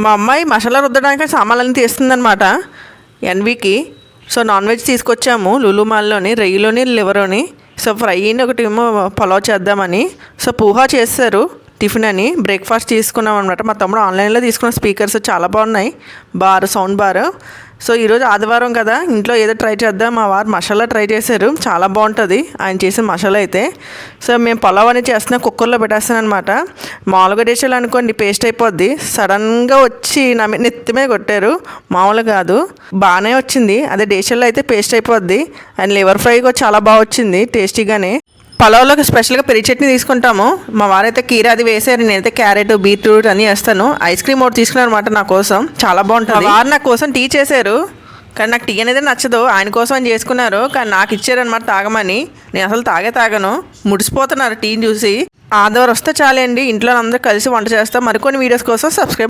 మా అమ్మాయి మసాలా రుద్దడానికి సామాన్లన్నీ తీస్తుందనమాట ఎన్వికి. సో నాన్ వెజ్ తీసుకొచ్చాము లులు మాల్లోని, రొయ్యలోని లివరోని. సో ఫ్రైని ఒకటేమో పలావ్ చేద్దామని. సో పూహా చేస్తారు టిఫిన్ అని. బ్రేక్ఫాస్ట్ తీసుకున్నాం అనమాట. మా తమ్ముడు ఆన్లైన్లో తీసుకున్న స్పీకర్స్ చాలా బాగున్నాయి, సౌండ్ బార్. సో ఈరోజు ఆదివారం కదా, ఇంట్లో ఏదో ట్రై చేద్దాం. మా వారు మసాలా ట్రై చేశారు, చాలా బాగుంటుంది ఆయన చేసిన మసాలా అయితే. సో మేము పలావ్ అనేది చేస్తున్నాం, కుక్కర్లో పెట్టేస్తాను అనమాట. మామూలుగా డిషలు అనుకోండి పేస్ట్ అయిపోద్ది. సడన్గా వచ్చి నా మీద నెత్తి మీద కొట్టారు, మామూలు కాదు, బాగానే వచ్చింది. అదే డిషల్లో అయితే పేస్ట్ అయిపోద్ది. అండ్ లివర్ ఫ్రై కూడా చాలా బాగా వచ్చింది టేస్టీగానే. పలావ్లోకి స్పెషల్గా పెరుగు చట్నీ తీసుకుంటాము. మా వారైతే కీర అది వేసారు, నేనైతే క్యారెట్ బీట్రూట్ అని వేస్తాను. ఐస్ క్రీమ్ ఒకటి తీసుకున్నారు అనమాట నా కోసం, చాలా బాగుంటుంది. వారు నా కోసం టీ చేశారు, కానీ నాకు టీ అనేది నచ్చదు. ఆయన కోసం అని చేసుకున్నారు, కానీ నాకు ఇచ్చారనమాట తాగమని. నేను అసలు తాగను, ముడిసిపోతున్నారు టీని చూసి. ఆదివారం వస్తే చాలండి, ఇంట్లో అందరూ కలిసి వంట చేస్తాం. మరికొన్ని వీడియోస్ కోసం సబ్స్క్రైబ్